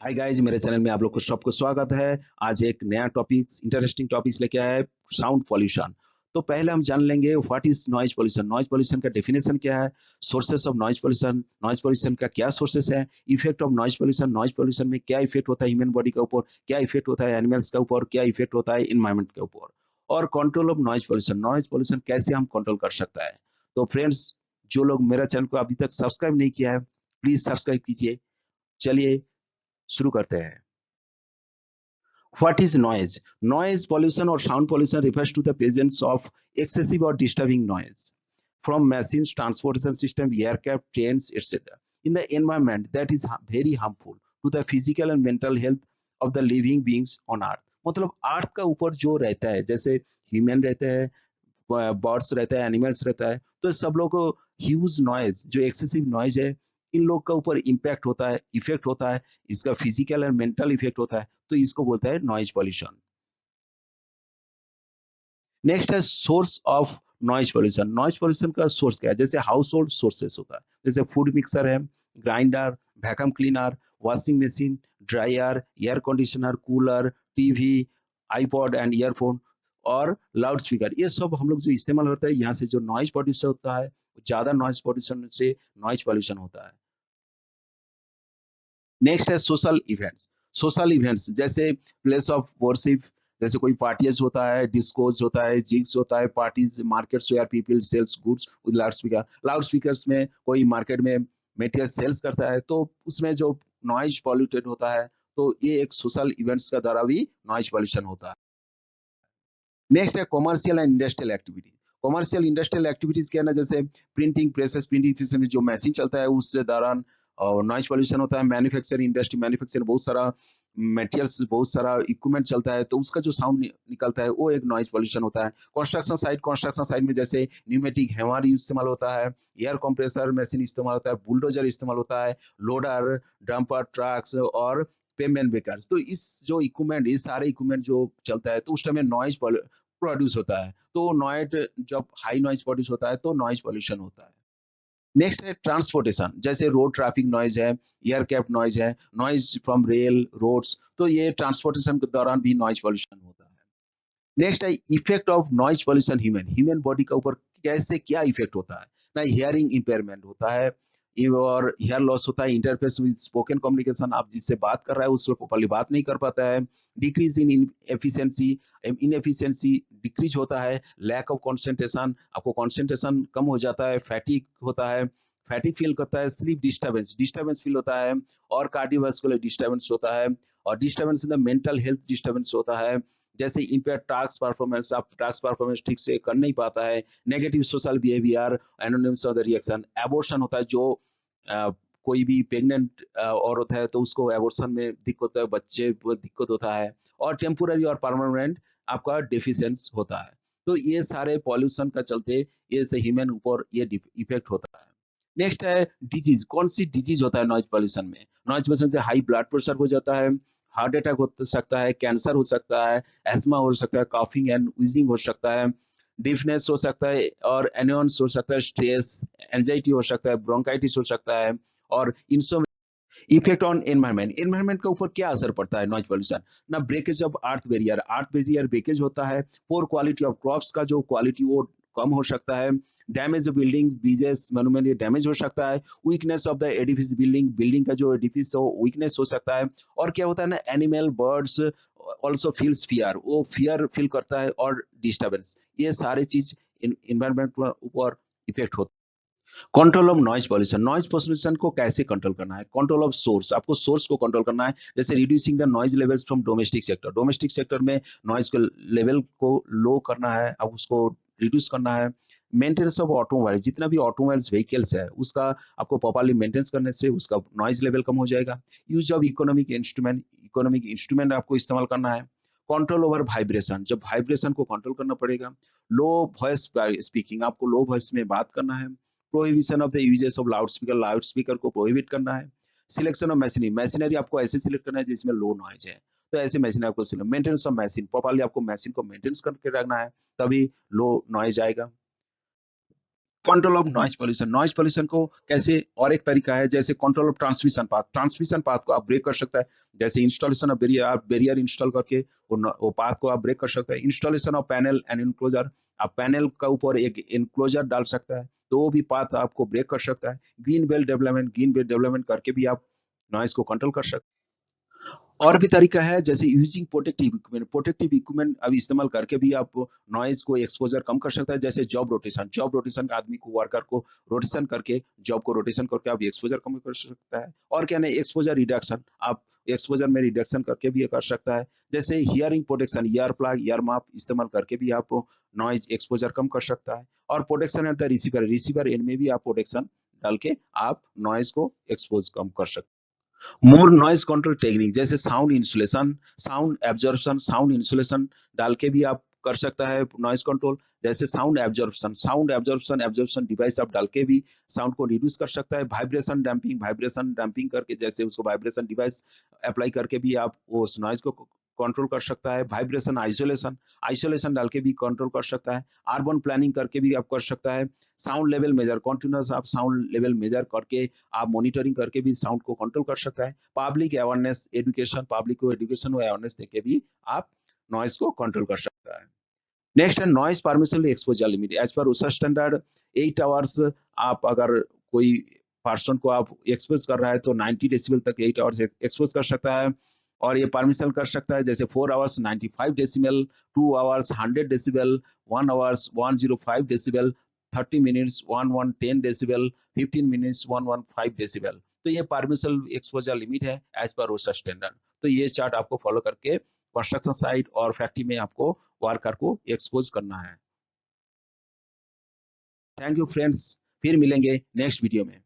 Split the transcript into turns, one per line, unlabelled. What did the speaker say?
Hi guys, मेरे channel में आप लोग को सबको स्वागत है। आज एक नया टॉपिक्स इंटरेस्टिंग टॉपिक्स लेके आया है, साउंड पॉल्यूशन। तो पहले हम जान लेंगे what is noise pollution. Noise pollution का डेफिनेशन क्या है, सोर्सेस ऑफ नॉइज पॉल्यूशन का क्या सोर्सेस है, इफेक्ट ऑफ नॉइज पॉल्यूशन में क्या इफेक्ट होता है ह्यूमन बॉडी के ऊपर, क्या इफेक्ट होता है एनिमल्स के ऊपर, क्या इफेक्ट होता है इन्वायरमेंट के ऊपर, और कंट्रोल ऑफ नॉइज पॉल्यूशन कैसे हम कंट्रोल कर सकता है। तो फ्रेंड्स, जो लोग मेरा चैनल को अभी तक सब्सक्राइब नहीं किया है, प्लीज सब्सक्राइब कीजिए। चलिए शुरू करते हैं। What is noise? Noise pollution or sound pollution refers to the presence of excessive or disturbing noise from machines, transportation system, aircraft, trains, etc. in the environment that is very harmful to the physical and mental health of the living beings on earth. मतलब अर्थ का ऊपर जो रहता है, जैसे human रहते हैं, birds रहता है, एनिमल्स रहता है, तो सब लोग को ह्यूज नॉइज, जो एक्सेसिव नॉइज है, इन लोग का ऊपर इम्पैक्ट होता है, इफेक्ट होता है, इसका फिजिकल और मेंटल इफेक्ट होता है, तो इसको बोलता है नॉइज पॉल्यूशन। नेक्स्ट है सोर्स ऑफ नॉइज पॉल्यूशन का सोर्स क्या है, जैसे हाउस होल्ड सोर्सेस होता है, जैसे फूड मिक्सर है, grinder, vacuum cleaner, washing machine, dryer, air conditioner, cooler, TV, iPod and earphone और लाउड स्पीकर, ये सब हम लोग जो इस्तेमाल होता है, यहाँ से जो नॉइज पॉल्यूशन होता है, ज्यादा नॉइज पॉल्यूशन से नॉइज पॉल्यूशन होता है। नेक्स्ट है सोशल इवेंट्स जैसे प्लेस ऑफ वर्शिप, जैसे कोई पार्टीज होता है, डिस्कोज होता है, जिग्स होता है, parties, markets where people sells goods with loud speakers में कोई मार्केट में मटेरियल सेल्स करता है, तो उसमें जो नॉइज पॉल्यूटेड होता है, तो ये एक सोशल इवेंट्स का द्वारा भी नॉइज पॉल्यूशन होता है। नेक्स्ट है commercial and industrial activity. Commercial industrial activities क्या है ना, जैसे प्रिंटिंग प्रेसेस में जो मशीन चलता है उससे दौरान नॉइज पॉल्यूशन होता है। मैन्युफैक्चरिंग बहुत सारा मटेरियल्स, बहुत सारा इक्विपमेंट चलता है, तो उसका जो साउंड निकलता है वो एक नॉइज पॉल्यूशन होता है। कंस्ट्रक्शन साइड में जैसे न्यूमेटिक हैमर इस्तेमाल होता है, एयर कंप्रेसर मशीन इस्तेमाल होता है, बुलडोजर इस्तेमाल होता है, लोडर, डंपर ट्रक्स और पेमेंट ब्रेकर्स। तो इस जो इक्विपमेंट, ये सारे इक्विपमेंट जो चलता है, तो उस टाइम नॉइज प्रोड्यूस होता है, तो नॉइज, जब हाई नॉइज प्रोड्यूस होता है तो नॉइज पॉल्यूशन होता है। नेक्स्ट है ट्रांसपोर्टेशन, जैसे रोड ट्रैफिक नॉइज है, एयरक्राफ्ट नॉइज है, नॉइज फ्रॉम रेल रोड्स, तो ये ट्रांसपोर्टेशन के दौरान भी नॉइज पॉल्यूशन होता है। नेक्स्ट है effect of noise pollution human body के ऊपर कैसे क्या इफेक्ट होता है ना। हियरिंग इंपेयरमेंट होता है, और हेयर लॉस होता है, इंटरफेस विद स्पोकन कम्युनिकेशन, आप जिससे बात कर रहा है उससे प्रॉपर्ली बात नहीं कर पाता है। Decrease in efficiency, inefficiency decrease होता है। लैक ऑफ कंसंट्रेशन, आपको कंसंट्रेशन कम हो जाता है। फैटिक होता है, फैटिक फील करता है। स्लीप डिस्टर्बेंस फील होता है, और कार्डियोवास्कुलर डिस्टर्बेंस होता है, और disturbance in the mental health disturbance होता है, जैसे इम्पेयर टास्क परफॉर्मेंस, आप टास्क परफॉर्मेंस ठीक से कर नहीं पाता है। Negative social behaviour, anonymous of the reaction, abortion होता है, जो अ, कोई भी प्रेग्नेंट औरत है तो उसको एबॉर्शन में दिक्कत होता है, बच्चे को दिक्कत होता है, और टेम्पोररी और परमानेंट आपका डिफिशियंस होता है। तो ये सारे पॉल्यूशन का चलते ये से ह्यूमन ऊपर ये इफेक्ट होता है। नेक्स्ट है डिजीज, कौन सी डिजीज होता है नॉइज पॉल्यूशन में। नॉइज पॉल्यूशन से हाई ब्लड प्रेशर हो जाता है, हार्ट अटैक हो सकता है, कैंसर हो सकता है, एस्मा हो सकता है, काफिंग एंड विजिंग हो सकता है, डिफनेस हो सकता है, और एनियंस हो सकता है, स्ट्रेस, एंजाइटी हो सकता है, ब्रोंकाइटिस हो सकता है, और इफेक्ट ऑन एनवायरमेंट के ऊपर क्या असर पड़ता है नॉइज पॉल्यूशन ना। Breakage of earth barrier breakage होता है। पोर क्वालिटी ऑफ क्रॉप्स का जो क्वालिटी वो कम हो सकता है। डैमेज बिल्डिंग, ब्रिजेस, मोन्यूमेंट, ये डैमेज हो सकता है। Weakness of the Edifice, building का जो एडिफिस हो वीकनेस हो सकता है। और क्या होता है ना, animal birds also feels fear, वो फियर फील करता है, और डिस्टर्बेंस, ये सारे चीज इन्वायरमेंट पर ऊपर इफेक्ट होता है। कंट्रोल ऑफ नॉइज पॉल्यूशन को कैसे कंट्रोल करना है। कंट्रोल ऑफ सोर्स, आपको सोर्स को कंट्रोल करना है, जैसे reducing the noise levels from domestic sector में नॉइज के लेवल को लो करना है, अब उसको रिड्यूस करना है। मेंटेनेंस ऑफ ऑटोमोबाइल्स, जितना भी ऑटोमोबाइल्स व्हीकल्स है उसका आपको प्रॉपर्ली मेंटेनेंस करने से उसका नॉइज लेवल कम हो जाएगा। यूज ऑफ इकोनॉमिक इंस्ट्रूमेंट आपको इस्तेमाल करना है। कंट्रोल ओवर वाइब्रेशन, जब वाइब्रेशन को कंट्रोल करना पड़ेगा। लो वॉइस स्पीकिंग, आपको लो वॉइस में बात करना है। Prohibition of the uses of loud speaker को प्रोहिबिट करना है। सिलेक्शन ऑफ मशीनरी आपको ऐसे सिलेक्ट करना है जिसमें लो नॉइज है, तो ऐसे मशीन आपको select. Maintenance of machine, properly आपको मशीन को मेंटेनेंस करके रखना है, तभी लो नॉइज आएगा। कंट्रोल ऑफ नॉइज पोल्यूशन को कैसे, और एक तरीका है जैसे कंट्रोल ऑफ ट्रांसमिशन पाथ को आप ब्रेक कर सकता है, जैसे इंस्टॉलेशन ऑफ बैरियर, आप बैरियर इंस्टॉल करके वो पाथ को आप ब्रेक कर सकते हैं। Installation of panel and enclosure, आप पैनल का ऊपर एक इनक्लोजर डाल सकता है तो वो भी पाथ आपको ब्रेक कर सकता है। ग्रीन बेल्ट डेवलपमेंट करके भी आप नॉइज को कंट्रोल कर सकते हैं। और भी तरीका है जैसे यूजिंग प्रोटेक्टिव इक्विपमेंट अभी इस्तेमाल करके भी आप नॉइज को एक्सपोजर कम कर सकता है, जैसे जॉब रोटेशन का आदमी को, वर्कर को रोटेशन करके, जॉब को रोटेशन करके आप एक्सपोजर कम कर सकता है। और क्या नहीं, एक्सपोजर रिडक्शन, आप एक्सपोजर में रिडक्शन करके भी कर सकता है, जैसे hearing protection, ear plug, year माप इस्तेमाल करके भी आप नॉइज एक्सपोजर कम कर सकता है। और protection at the receiver and में भी आप प्रोटेक्शन डाल के आप नॉइज को एक्सपोज कम कर सकते हैं। मोर नॉइज कंट्रोल टेक्निक जैसे साउंड इंसुलेशन, साउंड इंसुलेशन डाल के भी आप कर सकता है नॉइज कंट्रोल, जैसे साउंड एब्जॉर्प्शन डिवाइस आप डाल के भी साउंड को रिड्यूस कर सकता है। वाइब्रेशन डैम्पिंग करके, जैसे उसको वाइब्रेशन डिवाइस अप्लाई करके भी आप उस नॉइज को कंट्रोल कर सकता है। वाइब्रेशन आइसोलेशन डाल के भी कंट्रोल कर सकता है। अर्बन प्लानिंग करके भी आप कर सकता है। साउंड लेवल मेजर, कंटिन्यूस आप साउंड लेवल मेजर करके आप मॉनिटरिंग करके भी साउंड को कंट्रोल कर सकता है। पब्लिक को एजुकेशन और अवेयरनेस देके भी आप नॉइज को कंट्रोल कर सकता है। नेक्स्ट है noise permission exposure limit as per OSHA standard 8 hours. आप अगर कोई पर्सन को आप एक्सपोज कर रहा है तो 90 डेसिबल तक 8 आवर्स एक्सपोज कर सकता है। और ये परमिशन कर सकता है जैसे 4 hours 95 decibel, 2 hours 100 decibel, 1 hours 105 decibel, 30 minutes 1110 decibel, 15 minutes 115 decibel. तो ये परमिशन एक्सपोजर लिमिट है एज पर ओसा स्टैंडर्ड। तो ये चार्ट आपको फॉलो करके कंस्ट्रक्शन साइट और फैक्ट्री में आपको वर्कर को एक्सपोज करना है। थैंक यू फ्रेंड्स, फिर मिलेंगे नेक्स्ट वीडियो में।